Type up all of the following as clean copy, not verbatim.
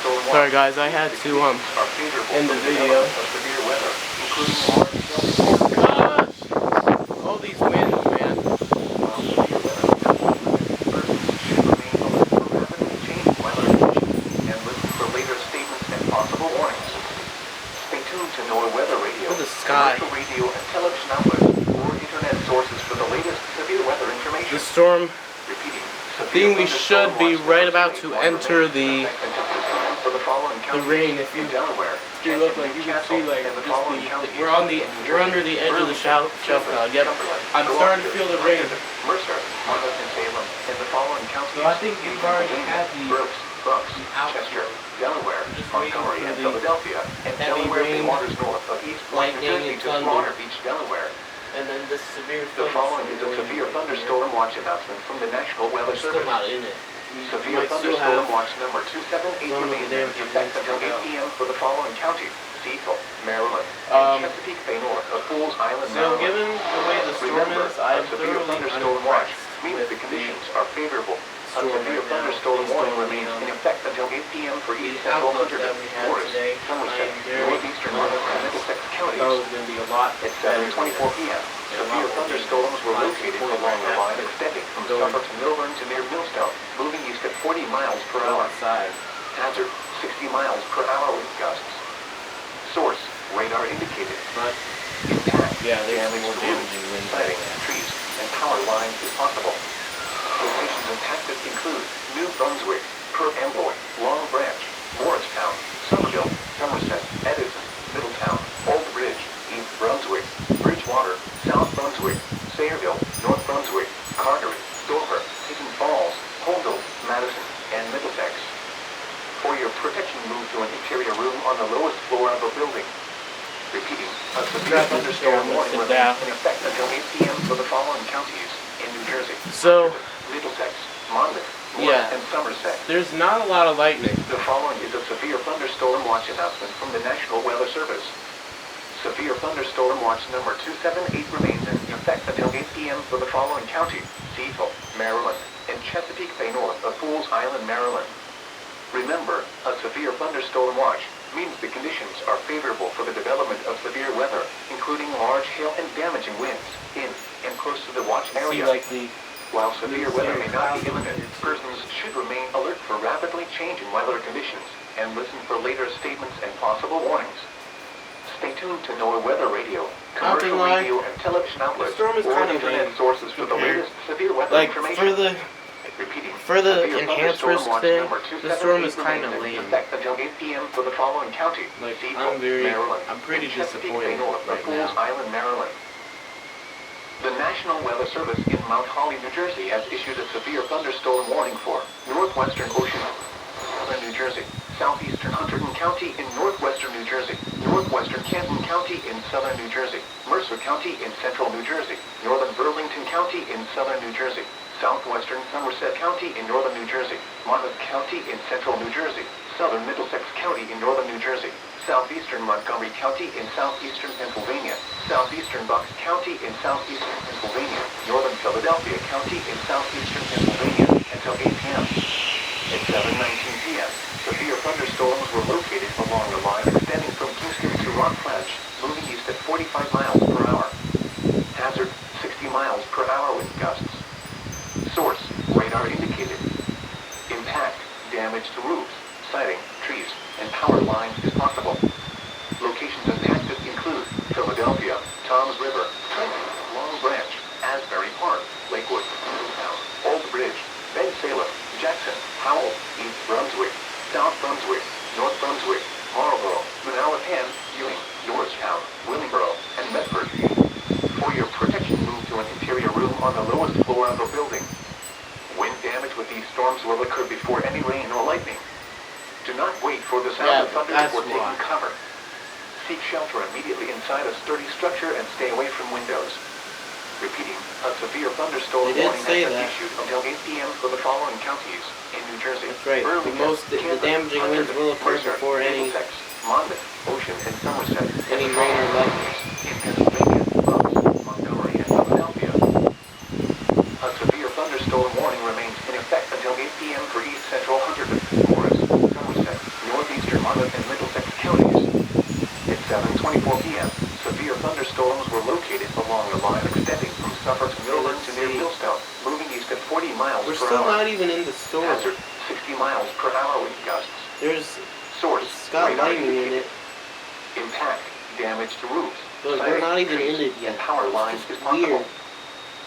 Sorry guys, I had to end the video. Gosh! All these winds, man. For the sky. The storm. I think we should be right about to enter the rain. If you look, like you can see, like just we're under the edge of the shelf cloud. Yep, I'm starting to feel the rain. So I think we've already had the outflow. Delaware, Montgomery, and Philadelphia, and heavy Delaware rain, waters north of East lightning, and thunder. Long Beach, Delaware. And then the severe. The following is a severe thunderstorm watch announcement from the National Weather Service. Still not in it. Severe thunderstorm watch number 278 remains in effect until 8 p.m. for the following counties: Cecil, Maryland, and Chesapeake Bay North of Fools Island, Maryland. So given the way the storm is, I am severe thunderstorm watch means the conditions are favorable. A severe thunderstorm warning remains in effect until 8 p.m. for East Central, Forest, Somerset, Northeastern, and Middlesex counties. At 7:24 p.m., severe thunderstorms were located along the line extending from Suffolk to Milburn to near Millstone, moving east at 40 miles per hour. Hazard, 60 miles per hour with gusts. Source, radar indicated. Impact, damage to roofs, siding, trees, and power lines is possible. Locations impacted include New Brunswick, Perth Amboy, Long Branch, Morristown, Somerville, Somerset, Edison, Middletown, Old Bridge, East Brunswick, Bridgewater, South Brunswick, Sayreville, North Brunswick, Carteret, Dover, Hidden Falls, Holdell, Madison, and Middlesex. For your protection, move to an interior room on the lowest floor of a building. Repeating, a severe thunderstorm warning remains in effect until 8 p.m. for the following counties in New Jersey. So, Middlesex, Monmouth, Worth, and Somerset. There's not a lot of lightning. The following is a severe thunderstorm watch announcement from the National Weather Service. Severe thunderstorm watch number 278 remains in effect until 8 p.m. for the following counties: Cecil, Maryland, and Chesapeake Bay North of Fools Island, Maryland. Remember, a severe thunderstorm watch means the conditions are favorable for the development of severe weather, including large hail and damaging winds in and close to the watch area. While severe weather may not be imminent, persons should remain alert for rapidly changing weather conditions and listen for later statements and possible warnings. Stay tuned to NOAA Weather Radio, commercial radio and television outlets, or internet sources for the latest severe weather information. For the enhanced risk thing, the storm is kind of lame. Until 8 p.m. for the following county: I'm pretty disappointed right now. Island, Maryland. The National Weather Service in Mount Holly, New Jersey, has issued a severe thunderstorm warning for northwestern Ocean, southern New Jersey, southeastern Hunterdon County in northwestern New Jersey, northwestern Canton County in southern New Jersey, Mercer County in central New Jersey, northern Burlington County in southern New Jersey, southwestern Somerset County in northern New Jersey, Monmouth County in central New Jersey, southern Middlesex County in northern New Jersey, southeastern Montgomery County in southeastern Pennsylvania, southeastern Bucks County in southeastern Pennsylvania, northern Philadelphia County in southeastern Pennsylvania until 8 p.m. At 7:19 p.m., severe thunderstorms were located along the line extending from Kingston to Rock Ledge, moving east at 45 miles per hour. Hazard, 60 miles per hour with gusts. Source, radar indicated. Impact, damage to roofs, siding, trees, and power lines is possible. Locations impacted include Philadelphia, Toms River, Trenton, Long Branch, Asbury Park, Lakewood, Middletown, Old Bridge, Bensalem, Jackson, Howell, East Brunswick, South Brunswick, North Brunswick, Marlborough, Manalapan, Ewing, Georgetown, Willingboro, and Medford. For your protection, move to an interior room on the lowest floor of a building. Wind damage with these storms will occur before any rain or lightning. Do not wait for the sound of thunder before taking cover. Seek shelter immediately inside a sturdy structure and stay away from windows. Repeating, a severe thunderstorm warning has been issued until 8 p.m. for the following counties in New Jersey. That's right. The damaging winds will occur before any Monmouth, Ocean, and Somerset. Any rain or lightning. In Pennsylvania, Bucks, Montgomery, and Philadelphia. A severe thunderstorm warning remains in effect until 8 p.m. for East Central Hunterdon, Forest, Somerset, North 6:24 p.m., severe thunderstorms were located along a line extending from Suffolk to Milburn to near Millstone, moving east at 40 miles We're per still hour. not even in the storm. Hazard, 60 miles per hour wind gusts. It's got radar lightning in indicated. it. Impact, damage to roofs. But we're siding, not even trees, in it yet. And power lines It's is just possible. weird.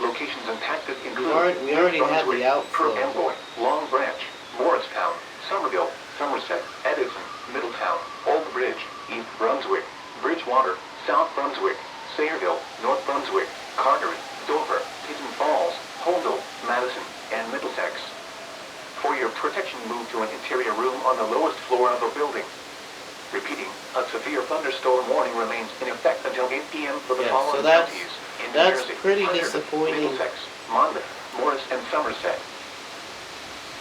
Locations impacted include We already had Brunswick, the outflow. Perth Amboy, Long Branch, Morristown, Somerville, Somerset, Edison, Middletown, Old Bridge, East Brunswick, Bridgewater, South Brunswick, Sayreville, North Brunswick, Carteret, Dover, Pigeon Falls, Holdall, Madison, and Middlesex. For your protection, move to an interior room on the lowest floor of a building. Repeating, a severe thunderstorm warning remains in effect until 8 p.m. for the following counties. In New That's Jersey, pretty Hunterdon, disappointing. Middlesex, Monmouth, Morris, and Somerset.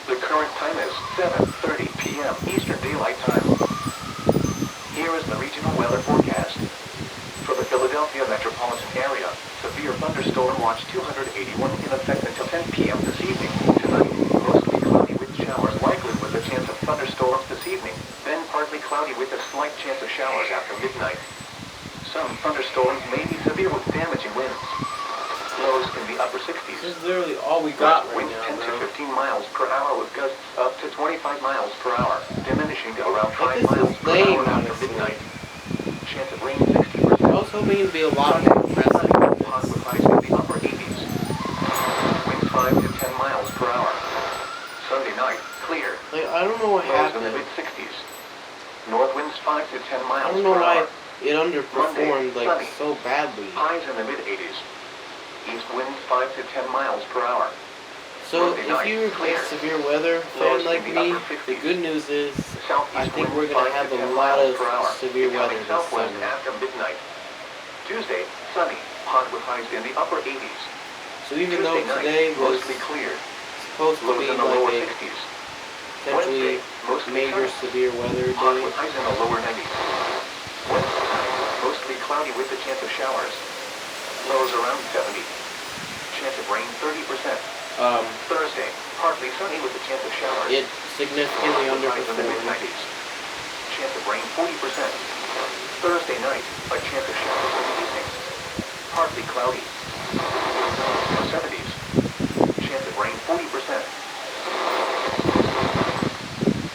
The current time is 7:30 p.m. Eastern Daylight Time. Here is the regional weather forecast. For the Philadelphia metropolitan area, severe thunderstorm watch 281 in effect until 10 p.m. this evening. Tonight, mostly cloudy with showers likely with a chance of thunderstorms this evening, then partly cloudy with a slight chance of showers after midnight. Some thunderstorms may be severe with damaging winds. Lows in the upper 60s. This is literally all we got right Winds now, 10 to bro. 15 miles per hour with gusts up to 25 miles per hour, diminishing to around 5 This miles is per lame, hour after honestly. midnight. Chance of rain 60%. I was hoping it'd be a lot more aggressive than Hot this. with highs in the upper 80s. Winds 5 to 10 miles per hour. Sunday night, clear. Like, I don't know what Lows in the happened. mid-60s. North winds 5 to 10 I miles don't know per why hour. it underperformed, like, Sunday. so badly. Highs in the mid-80s. East winds 5 to 10 miles per hour. So, Monday if night, you're clear. a severe weather Lows fan like in the me, upper 50s. the good news is Southeast I think winds we're going 5 to have to a 10 lot miles of per hour, severe weather becoming this southwest summer. after midnight. Tuesday, sunny, hot with highs in the upper 80s. So even though Tuesday night, today was mostly clear. supposed to Lows be in the lower like a 60s. potentially Wednesday, mostly major sunny. severe weather Hot day, with highs in the lower 90s. Wednesday, mostly cloudy with a chance of showers. Lows around 70. Chance of rain 30%. Thursday, partly sunny with a chance of showers. it significantly Highs in the underperformed. mid-90s. Chance of rain 40%. Thursday night, a chance of showers in the evening. Partly cloudy. 70s. Chance of rain 40%.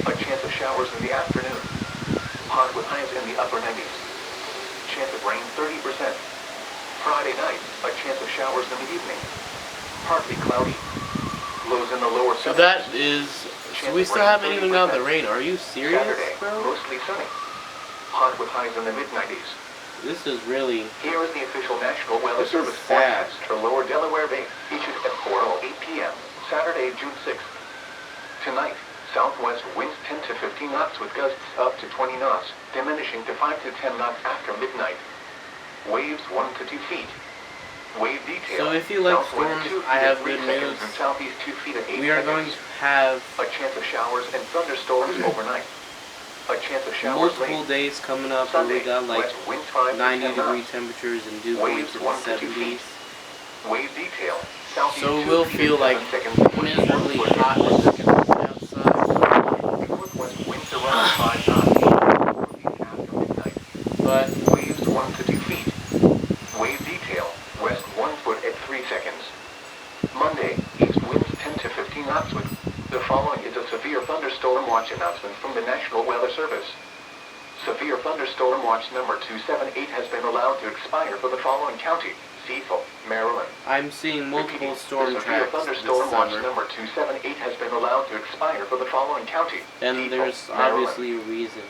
A chance of showers in the afternoon. Hot with highs in the upper 90s. Chance of rain 30%. Friday night, a chance of showers in the evening. Partly cloudy. Lows in the lower 70s. So that is, so we still haven't even gotten the rain. Are you serious, Saturday, bro? mostly sunny. Hot with highs in the mid-90s. This is really, Here is the official National Weather This is Service sad. forecast for Lower Delaware Bay, issued at 4:08 p.m., Saturday, June 6th. Tonight, southwest winds 10 to 15 knots with gusts up to 20 knots, diminishing to 5 to 10 knots after midnight. Waves 1 to 2 feet. Wave detail. So if you like southwest storms, 2 feet I at have 3 good seconds news. and southeast 2 feet at 8 we are going seconds. to have A chance of showers and thunderstorms overnight. A chance of showers multiple late. days coming up where Sunday, we got like west winds 5 to 90 10 degree knots. temperatures and dew Waves points in 1 the to 2 feet. 70s. Wave detail. Southeast So 2 we'll feet feel at like 7 seconds. miserably West hot 1 second. outside. Northwest winds around 5 knots. Northeast after midnight. But Waves 1 to 2 feet. Wave detail. West 1 foot at 3 seconds. Monday, east winds 10 to 15 knots with. The following is a severe thunderstorm watch announcement from the National Weather Service. Severe thunderstorm watch number 278 has been allowed to expire for the following county: Cecil, Maryland. I'm seeing multiple Repeating, storm the severe tracks this thunderstorm watch summer. number 278 has been allowed to expire for the following county: And Cecil, there's Maryland. obviously a reason.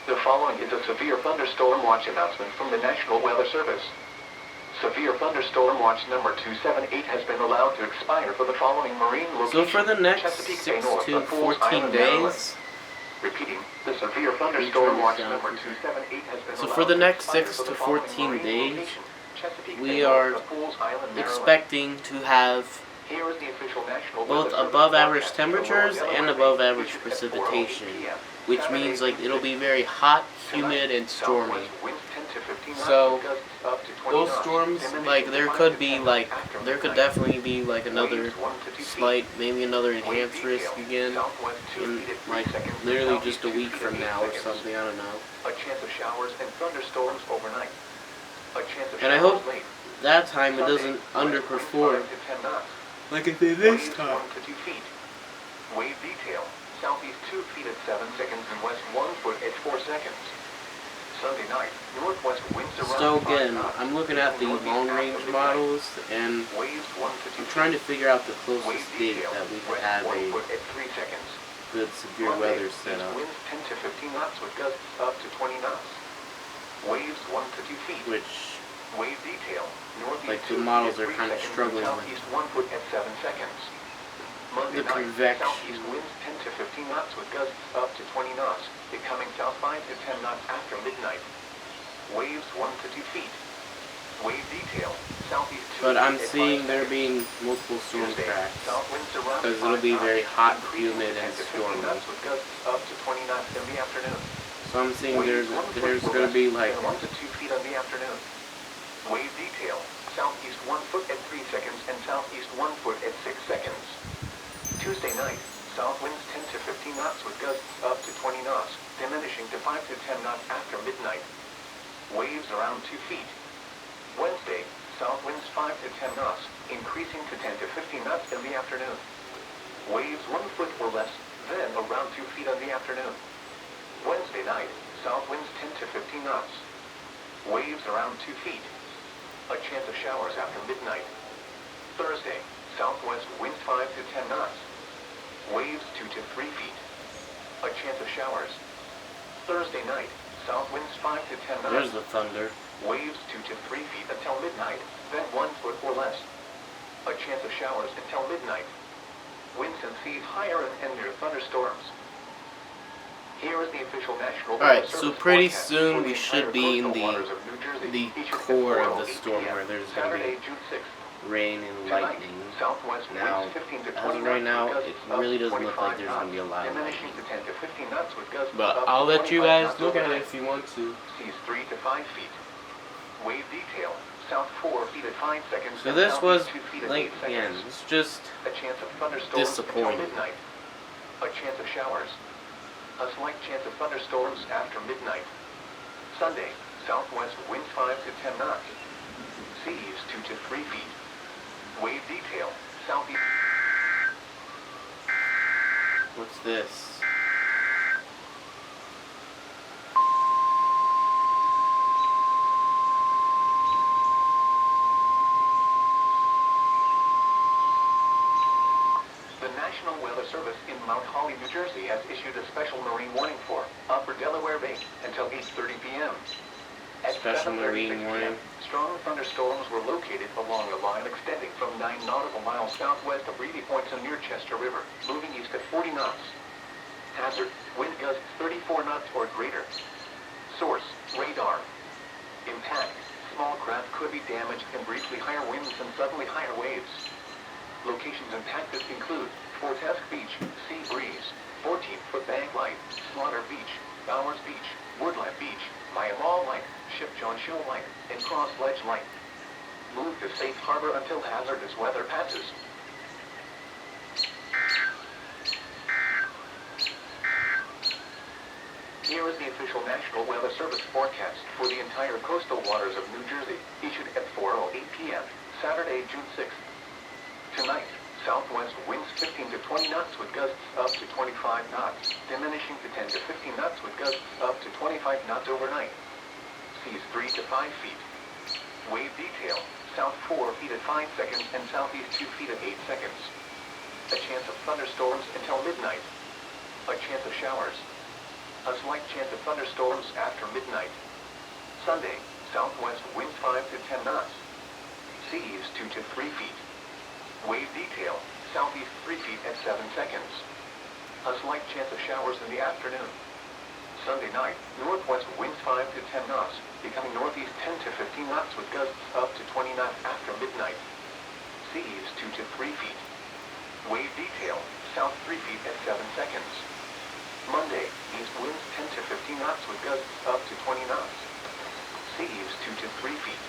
The following is a severe thunderstorm watch announcement from the National Weather Service. Severe thunderstorm watch number 278 has been allowed to expire for the following marine locations: So for the next Chesapeake 6 Bay North, to of Fools 14 Island, Maryland. days, Repeating, the severe thunderstorm watch down. number 278 has been So allowed for the to next expire 6 for to the following 14 marine days, locations: Chesapeake we Bay North, are of Fools Island, Maryland. expecting to have Here is the official National both Weather Service above average forecast for the temperatures Lower and Delaware above Bay, average issued at 4:08 precipitation, p.m. which Saturday, means like June it'll be 6th. very hot, Tonight, humid, and stormy. southwest winds 10 to 15 knots So with gusts up to 20 those knots. storms, Diminishing like to there 5 could to be 10 like knots after there could midnight. definitely be like another Waves 1 to 2 feet. slight, maybe another Wave enhanced risk detail. again Southwest 2 in feet at 3 like seconds. literally Southeast just a 2 week feet from at 8 now or seconds. something. I don't know. A chance of showers and thunderstorms overnight. A chance of And I showers hope late. that time it Sunday, doesn't west winds underperform 5 to 10 knots. like it did this Waves time. 1 to 2 feet. Wave detail. Southeast 2 feet at 7 seconds and west 1 foot at 4 seconds. Sunday night, northwest winds around So 5 again, knots. I'm looking at the Northeast long after range midnight. models and Waves 1 to 2 I'm trying to feet. figure out the Wave closest date detail. that we could West have 1 a foot at 3 seconds. good severe Monday, weather set east up, winds 10 to 15 knots with gusts up to 20 knots. Waves 1 to 2 feet. which Wave detail. Northeast like 2 the feet models at are 3 kind of seconds, struggling with southeast 1 foot at 7 seconds. Monday the night, convection. southeast winds 10 to 15 knots with gusts up to 20 knots, becoming south 5 to 10 knots after midnight. Waves 1 to 2 feet. Wave detail. Southeast 2 But I'm feet at 5 seeing there seconds. being multiple storm Tuesday, tracks south winds around because it'll 5 be knots, very hot, increasing humid, to 10 and to 15 stormy. knots with gusts up to 20 knots in the afternoon. So I'm seeing Waves there's 1 foot going or to less be like and 1 to 2 feet on the afternoon. Wave detail. Southeast 1 foot at 3 seconds and southeast 1 foot at 6 seconds. Tuesday night, south winds 10 to 15 knots with gusts up to 20 knots, diminishing to 5 to 10 knots after midnight. Waves around 2 feet. Wednesday, south winds 5 to 10 knots, increasing to 10 to 15 knots in the afternoon. Waves 1 foot or less, then around 2 feet on the afternoon. Wednesday night, south winds 10 to 15 knots. Waves around 2 feet. A chance of showers after midnight. Thursday, southwest winds 5 to 10 knots. Waves 2 to 3 feet. A chance of showers. Thursday night, south winds 5 to 10 knots. there's the thunder. Waves 2 to 3 feet until midnight, then 1 foot or less. A chance of showers until midnight. Winds and seas higher and near thunderstorms. Here is the official National Alright, Weather so Service pretty forecast soon for we the should entire be in coastal waters of New Jersey, the each at core of 4:08 the storm p.m. where there's going to Saturday, be June 6th. rain and Tonight, lightning. southwest Now, winds 15 to 20 as of right now, knots it with gusts really up to doesn't look like 25 there's going to be a knots, lot of diminishing lightning. to 10 to 15 knots with gusts But up I'll to let you 25 guys knots look at it overnight. if you want to. Seas 3 to 5 feet. Wave detail. South 4 feet at 5 seconds. So and this was, southeast 2 feet at like, 8 again, seconds. it's just A chance of thunderstorms until disappointing. midnight. A chance of showers. A slight chance of thunderstorms after midnight. Sunday, southwest winds 5 to 10 knots. Seas 2 to 3 feet. Wave detail. Southeast. What's this? The National Weather Service in Mount Holly, New Jersey has issued a special marine warning for Upper Delaware Bay until 8:30 p.m. At Special 7:36 marine p.m., warning. strong thunderstorms were located along a line extending from 9 nautical miles southwest of Reedy Point to near Chester River, moving east at 40 knots. Hazard, wind gusts 34 knots or greater. Source, radar. Impact, small craft could be damaged in briefly higher winds and suddenly higher waves. Locations impacted include Fortesk Beach, Sea Breeze, 14-foot Bank Light, Slaughter Beach, Bowers Beach, Woodland Beach, Mall Light, Ship John Shoal Light, and Cross Ledge Light. Move to safe harbor until hazardous weather passes. Here is the official National Weather Service forecast for the entire coastal waters of New Jersey, issued at 4:08 p.m., Saturday, June 6th. Tonight, southwest winds 15 to 20 knots with gusts up to 25 knots, diminishing to 10 to 15 knots with gusts up to 25 knots overnight. Seas 3 to 5 feet. Wave detail, south 4 feet at 5 seconds and southeast 2 feet at 8 seconds. A chance of thunderstorms until midnight. A chance of showers. A slight chance of thunderstorms after midnight. Sunday, southwest winds 5 to 10 knots. Seas 2 to 3 feet. Wave detail, southeast 3 feet at 7 seconds. A slight chance of showers in the afternoon. Sunday night, northwest winds 5 to 10 knots, becoming northeast 10 to 15 knots with gusts up to 20 knots after midnight. Seas 2 to 3 feet. Wave detail, south 3 feet at 7 seconds. Monday, east winds 10 to 15 knots with gusts up to 20 knots. Seas 2 to 3 feet.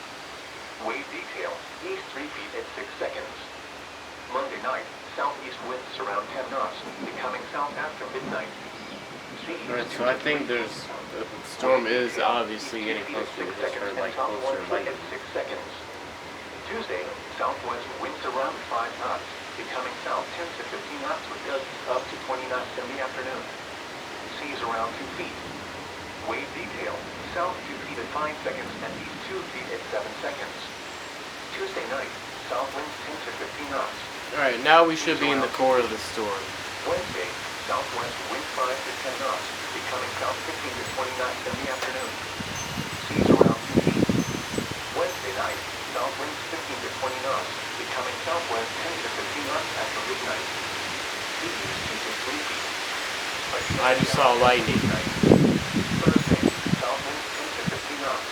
Wave detail, east 3 feet at 6 seconds. Monday night, southeast winds around 10 knots, becoming south after midnight. Alright, so I think the storm is obviously getting closer. We just heard like closer and like. 6 seconds. Tuesday, southwest winds around 5 knots, becoming south 10 to 15 knots with gusts up to 20 knots in the afternoon. Seas around 2 feet. Wave detail, south 2 feet at 5 seconds and east 2 feet at 7 seconds. Tuesday night, south winds 10 to 15 knots. Alright, now we should be in the core of the storm. Wednesday, southwest wind 5 to 10 knots, becoming south 15 to 20 knots in the afternoon. Seas around 2 feet. Wednesday night, south winds 15 to 20 knots, becoming southwest 10 to 15 knots after midnight. Seas 2 to 3 feet. I just saw lightning. Thursday, south winds 10 to 15 knots.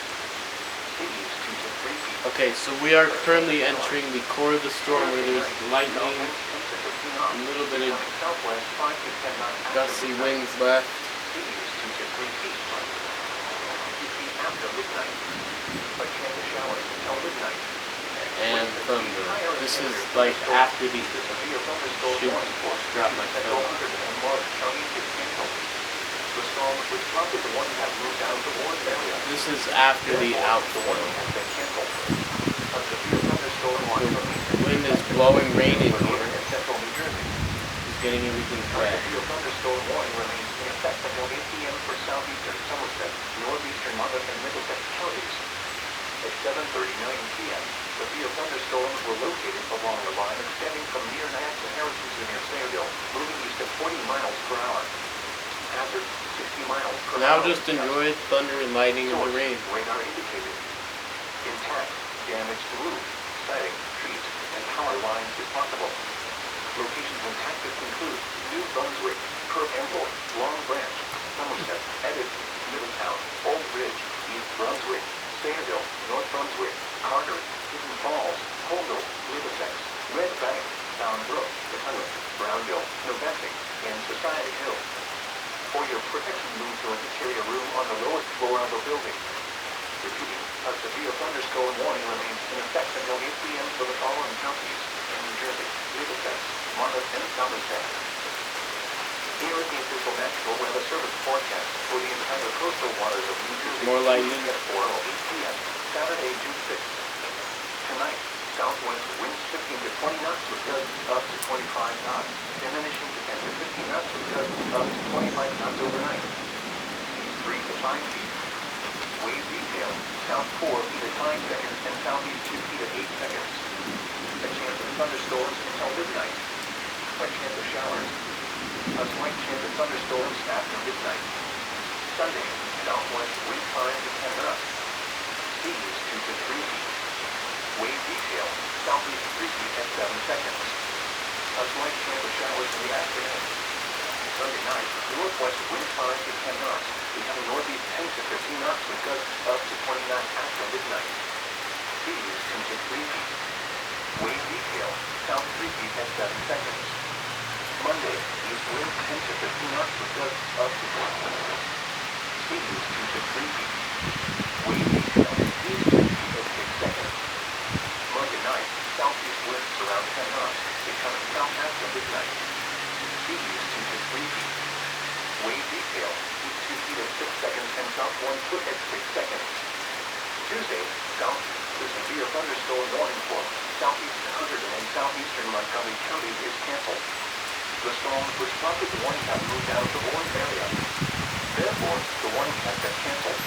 Seas 2 to 3 feet. Okay, so we are currently entering the core of the storm where there's lightning, a little bit of Southwest 5 to 10 knots. gusty winds left, Seas 2 to 3 feet. After midnight. A chance of showers until midnight. and thunder. This is like after the shoot dropped my phone. This is after the outflow. The wind is blowing rain in here. It's getting everything wet. A thunderstorm warning remains in effect until 8 p.m. for southeastern Somerset, northeastern Monmouth, and Middlesex counties. At 7:39 p.m., severe thunderstorms were located along the line extending from near Nyack to Harrison to near Sayreville, moving east at 40 miles per hour. Hazard, 60 miles per hour. Now just enjoy thunder and lightning and the rain. Radar indicated. Intact, damaged roof, siding, trees, and power lines is possible. Locations and tactics include New Brunswick, Perth Airport, Long Branch, Somerset, Edison, Middletown, Old Bridge, East Brunswick, Sayreville, North Brunswick, Carter, Hidden Falls, Holdall, Middlesex, Red Bank, Boundbrook, Pawtucket, Brownville, Novetic, and Society Hill. For your protection, move to an interior room on the lowest floor of the building. Repeating, a severe thunderstorm warning remains in effect until 8 p.m. for the following counties in New Jersey, Middlesex, Monmouth, and Somerset. Here is the official National Weather Service forecast for the entire coastal waters of New Jersey. More lightning. At 4:08 p.m., Saturday, June 6th. Tonight, southwest winds 15 to 20 knots with gusts up to 25 knots, diminishing to 10 to 15 knots with gusts up to 25 knots overnight. Seas 3 to 5 feet. Wave detail, south 4 feet at 5 seconds and southeast 2 feet at 8 seconds. A chance of thunderstorms until midnight. A chance of showers. A slight chance of thunderstorms after midnight. Sunday, southwest wind 5 to 10 knots. Seas 2 to 3 feet. Wave detail, southeast 3 feet at 7 seconds. A slight chance of showers in the afternoon. Sunday night, northwest wind 5 to 10 knots, becoming northeast 10 to 15 knots with gusts up to 20 knots after midnight. Seas 2 to 3 feet. Wave detail, south 3 feet at 7 seconds. Monday, east wind 10 to 15 knots with gusts up to 20 knots. Seas 2 to 3 feet. Wave detail, east 2 feet at 6 seconds. Monday night, southeast winds around 10 knots, becoming south after midnight. Seas 2 to 3 feet. Wave detail, east 2 feet at 6 seconds and south 1 foot at 6 seconds. Tuesday, south, the severe thunderstorm warning for southeastern Hunterdon and southeastern Montgomery counties is canceled. The storms which prompted the warning have moved out of the warning area. Therefore, the warning has been canceled.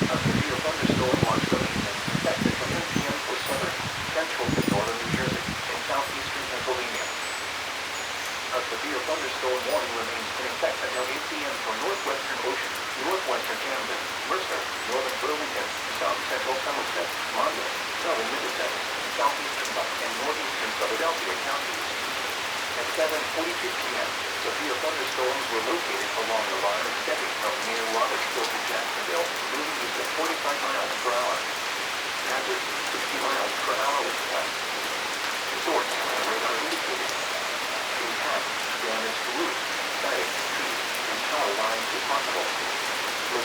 A severe thunderstorm watch remains in effect until 10 p.m. for southern, central, and northern New Jersey and southeastern Pennsylvania. A severe thunderstorm warning remains in effect until 8 p.m. for northwestern Ocean, northwestern Camden, Mercer, northern Burlington, south central Somerset, Monmouth, southern Middlesex, southeastern Buck, and northeastern Philadelphia counties. At 7:42 p.m., severe thunderstorms were located along the line extending from near Robertsville to Jacksonville, moving east at 45 miles per hour. Hazard, 60 miles per hour with west. Source, radar indicated. Impact, damaged roof, siding, trees, and power lines is possible.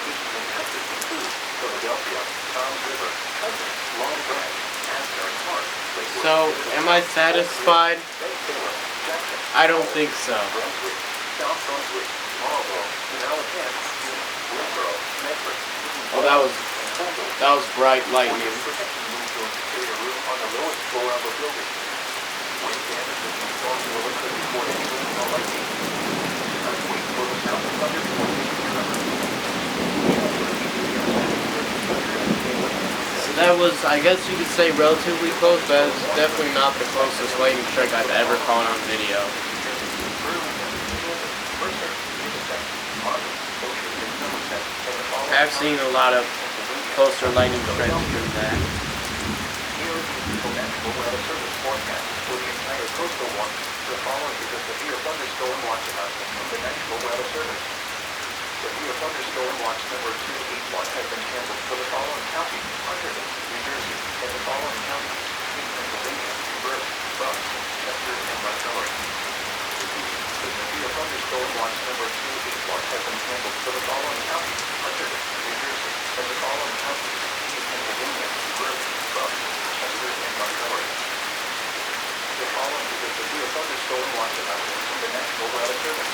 locations and exits include Philadelphia, Tom's River, Hudson, Long Branch, Asbury Park, Lakewood, So, am I satisfied? Bay Taylor, Jackson, I don't think so. Brunswick, South Brunswick, Marlboro, Manalapan, Wilboro, Medford, Oh, that was bright lightning. protection moves will create a room on the lowest floor of a building. Wind damage and storms will occur before any rain or lightning. Wait for the sound of thunder before taking cover. So that was, I guess you could say, relatively close, but it's definitely not the closest lightning strike I've ever caught on video. I've seen a lot of closer lightning strikes than that. Here is the National Weather Service forecast for the entire coastal watch. The following is a severe thunderstorm watch announcement from the National Weather Service. Severe thunderstorm watch number 281 has been canceled for the following counties: Hunterdon, New Jersey, and the following counties: in Pennsylvania, Berks, Bucks, Chester, and Montgomery. The severe thunderstorm watch number 281 has been canceled for the following counties: Hunterdon, New Jersey, and the following counties: in Pennsylvania, Berks, Bucks, Chester, and Montgomery. The following is a severe thunderstorm watch announcement from the National Weather Service.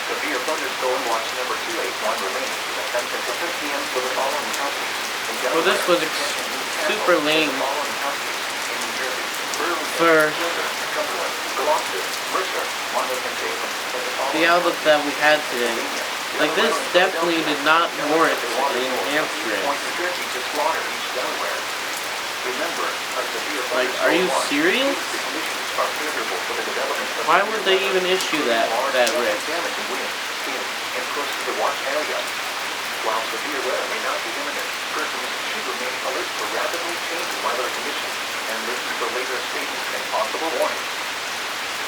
Severe thunderstorm watch number 281 remains in effect until 10 p.m. for the following counties. Well, this was super lame for the outlook that we had today. Like, this definitely did not warrant an enhanced risk. Like, are you serious? Why would they even issue that risk? While severe weather may not be imminent, persons should remain alert for rapidly changing weather conditions and listen for later statements and possible warnings.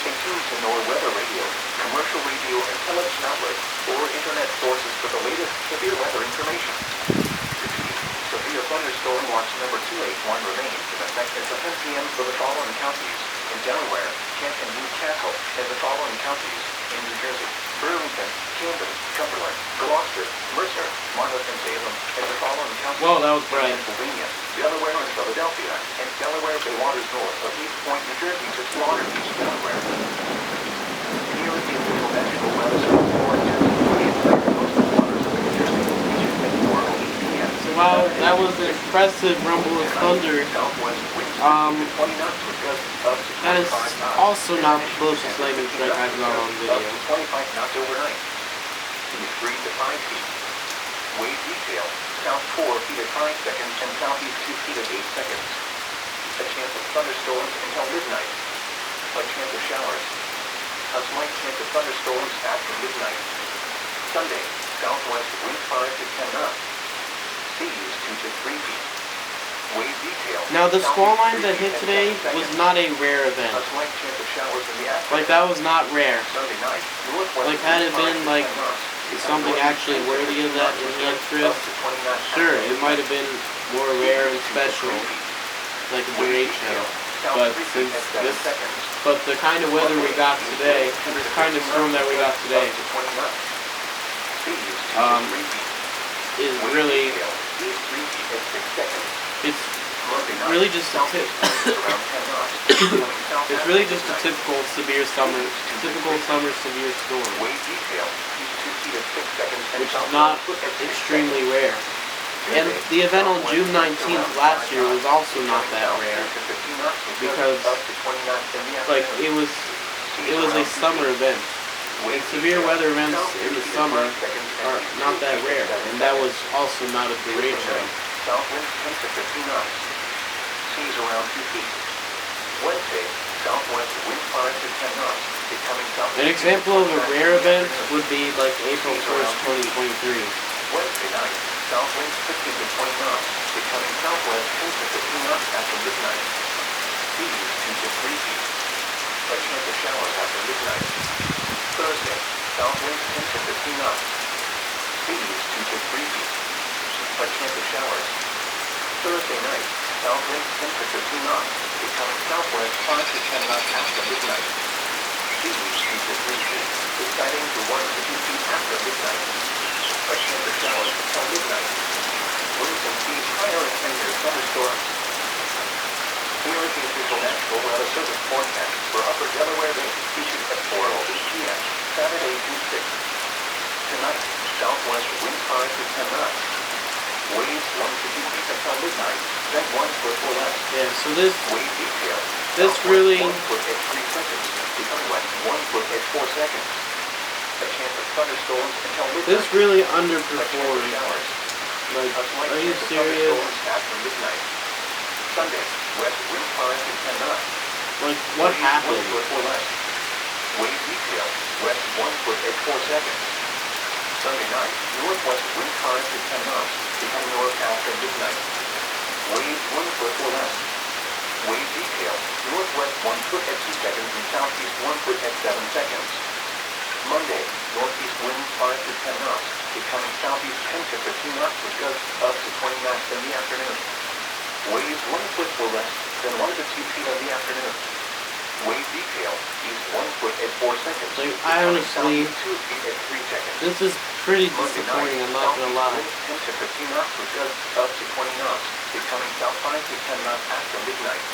Stay tuned to NOAA weather radio, commercial radio and television outlets, or internet sources for the latest severe weather information. Repeat, severe thunderstorm watch number 281 remains in effect until 10 p.m. for the following counties: in Delaware, Kent and Newcastle, and the following counties: in New Jersey, Burlington, Camden, Cumberland, Gloucester, Mercer, Monmouth and Salem, and the following counties: whoa, that was bright. Pennsylvania, Delaware and Philadelphia, and Delaware Bay waters north of East Point, New Jersey to Slaughter Beach, Delaware. Here is the official National Weather Service forecast for the entire coastal waters of the New Jersey region at 4:08 p.m. So while that was an impressive rumble of thunder, that is also not the closest lightning strike I've got on video. 25 knots overnight. 3 to 5 feet. Wave detail: south 4 feet at 5 seconds and southeast 2 feet at 8 seconds. A chance of thunderstorms until midnight. A chance of showers. A slight chance of thunderstorms after midnight. Sunday, southwest wind 5 to 10 knots. Seas 2 to 3 feet. Wave detail. Now, the squall line that hit today was not a rare event. A slight chance of showers in the afternoon. Like, that was not rare. Sunday night, northwest Like, had it been, like, something actually worthy of that enhanced risk, sure, it might have been more rare and special, like a derecho. But since the kind of weather we got today, this kind of storm that we got today, is really, it's really just a it's really just a typical severe summer severe storm, which is not extremely rare. And the event on June 19th last year was also not that rare, because like it was a summer event. And severe weather events in the summer are not that rare, and that was also not a derecho. South winds 10 to 15 knots. Seas around 2 feet. Wednesday, southwest wind 5 to 10 knots. Becoming south. An example of a rare event would be like April 1st, 2023. Wednesday night, south winds 15 to 20 knots. Becoming southwest 10 to 15 knots after midnight. Seas 2 to 3 feet. A chance of showers after midnight. Thursday, south winds 10 to 15 knots. Seas 2 to 3 feet. A chance of showers. Thursday night, south winds 10 to 15 knots, becoming southwest 5 to 10 knots after midnight. Seas 2 to 3 feet, subsiding to 1 to 2 feet after midnight. A chance of showers. until midnight. Winds and seas higher and near thunderstorms. Here is the official National Weather Service forecast for Upper Delaware Bay, issued at 4:08 p.m., Saturday, June 6th. Tonight, southwest wind 5 to 10 knots. Waves 1 to 2 feet until midnight, then 1 foot or less. Yeah, so this Wave detail. This Southwest really- 1 foot at 3 seconds, becoming west 1 foot at 4 seconds. A chance of thunderstorms until midnight. this really A chance of underperformed. showers. Like, A slight are you chance of serious? thunderstorms after midnight. Sunday, west wind 5 to 10 knots. Like, what Waves happened? 1 foot or less. Wave detail, west 1 foot at 4 seconds. Sunday night, northwest wind 5 to 10 knots, becoming north after midnight. Waves 1 foot or less. Wave detail, northwest 1 foot at 2 seconds and southeast 1 foot at 7 seconds. Monday, northeast winds 5 to 10 knots, becoming southeast 10 to 15 knots with gusts up to 20 knots in the afternoon. Waves 1 foot or less, then 1 to 2 feet in the afternoon. Wave detail, east 1 foot at 4 seconds. Like, I becoming honestly- southeast 2 feet at 3 seconds. This is pretty Monday disappointing, night, I'm not gonna lie. southeast winds 10 to 15 knots with gusts up to 20 knots, becoming south 5 to 10 knots after midnight.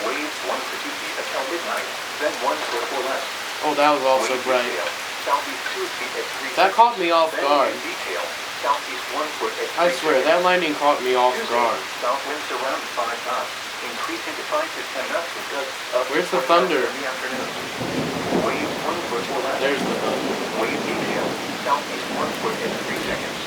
Waves 1 to 2 feet until midnight, then 1 foot or less. Oh, that was also Wave bright. detail, southeast 2 feet at 3 That seconds. caught me off Then guard. wind detail, southeast 1 foot at 3 I swear, that seconds. lightning caught me off Tuesday, guard. south winds around 5 knots, increasing to 5 to 10 knots with gusts up to Where's the 20 knots thunder? in the afternoon. Waves 1 foot or less. There's the thunder. Wave detail, southeast 1 foot at 3 seconds.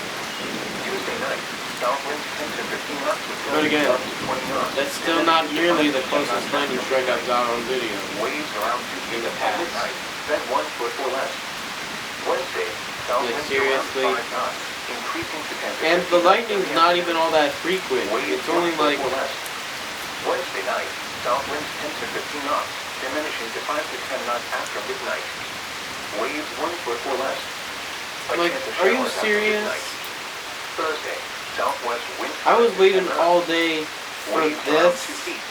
Tuesday night, south winds 10 to 15 knots with But again, gusts up to 20 knots. That's still And then not 5 to nearly 10 the closest knots lightning after strike I've got on video. Waves around 2 feet In the at past. midnight, then 1 foot or less. Wednesday, south Like, winds seriously? around 5 knots, increasing to 10 to And 15 the knots in lightning's the not afternoon. even all that frequent. Waves It's only 1 foot like, or less. Wednesday night, south winds 10 to 15 knots, diminishing to 5 to 10 knots after midnight. Waves 1 foot or less. A Like, chance of are you showers after serious? midnight. Thursday, southwest wind I 5 was to 10 waiting knots. all day for Waves around this. 2 feet.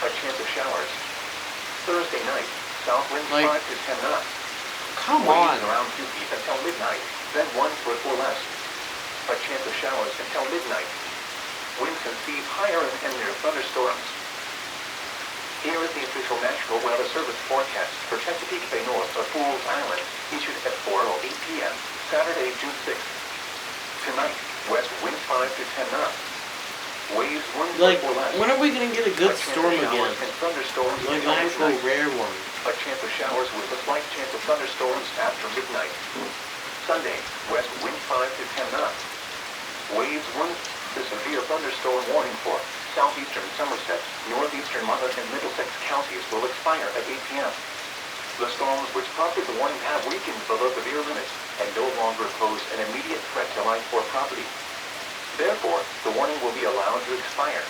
A chance of showers. Thursday night, south winds Like, 5 to 10 knots. Come on. Waves around 2 feet until midnight, then 1 foot or less. A chance of showers until midnight. Winds and seas higher and near thunderstorms. Here is the official National Weather Service forecast for Chesapeake Bay north of Fools Island, issued at 4:08 p.m., Saturday, June 6th. Tonight, west wind 5 to 10 knots. Waves 1 Like, foot or less. when are we gonna get a good A chance storm of showers again? and thunderstorms Like an until actual midnight. rare one. A chance of showers with a slight chance of thunderstorms after midnight. Sunday, west wind 5 to 10 knots. Waves 1 to severe thunderstorm warning for southeastern Somerset, northeastern Monmouth, and Middlesex counties will expire at 8 p.m. The storms which prompted the warning have weakened below severe limits and no longer pose an immediate threat to life or property. Therefore, the warning will be allowed to expire.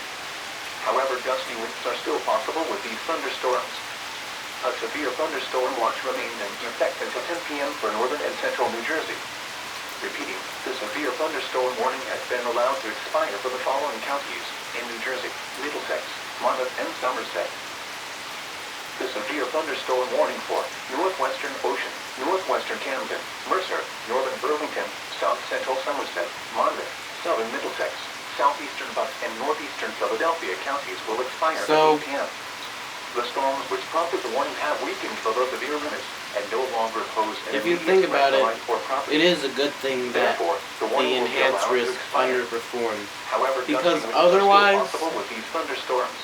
However, gusty winds are still possible with these thunderstorms. A severe thunderstorm watch remains in effect until 10 p.m. for northern and central New Jersey. Repeating, the severe thunderstorm warning has been allowed to expire for the following counties in New Jersey: Middlesex, Monmouth, and Somerset. The severe thunderstorm warning for northwestern Ocean, northwestern Camden, Mercer, northern Burlington, south central Somerset, Monmouth, southern Middlesex, southeastern Bucks, and northeastern Philadelphia counties will expire So- at 8 p.m. The storms which prompted the warning have weakened below severe limits and no longer pose an If you immediate think threat about to it, life or property. it is a good thing that Therefore, the the warning will be enhanced allowed to risk expire. underperformed. However, because gusty winds are otherwise, still possible with these thunderstorms.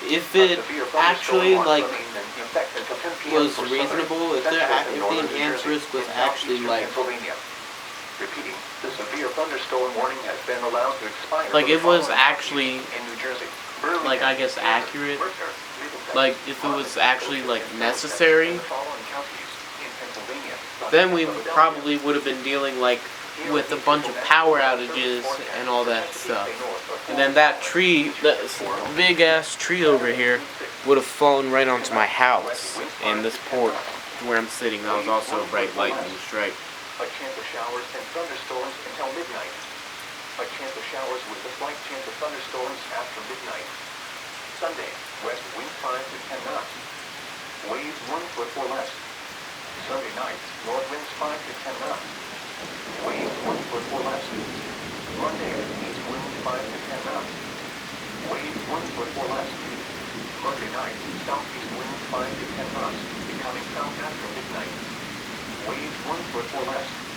If A it severe thunderstorm actually watch like remains in effect until 10 p.m. was for southern, reasonable, if central, and the northern New enhanced Jersey risk was and actually southeastern like Pennsylvania. Repeating, the severe thunderstorm warning has been allowed to expire. Like, for it the was following actually, counties in New Jersey: Burlington, like, I guess Camden, accurate. Mercer, Middlesex, Like, if it was Monmouth, actually Ocean, like and Somerset, necessary, and the following counties in Pennsylvania, then we Philadelphia. probably would have been dealing like with a bunch of power outages and all that stuff. And then that tree, that big ass tree over here, would have fallen right onto my house. And this port where I'm sitting, that was also a bright lightning strike. A chance of showers and thunderstorms until midnight. A chance of showers with a slight chance of thunderstorms after midnight. Sunday, west wind 5 to 10 knots. Waves 1 foot or less. Sunday night, north winds 5 to 10 knots. Waves 1 foot or less. Monday, east wind 5 to 10 knots. Waves 1 foot or less. Monday night, southeast wind 5 to 10 knots, becoming south after midnight. Waves 1 foot or less.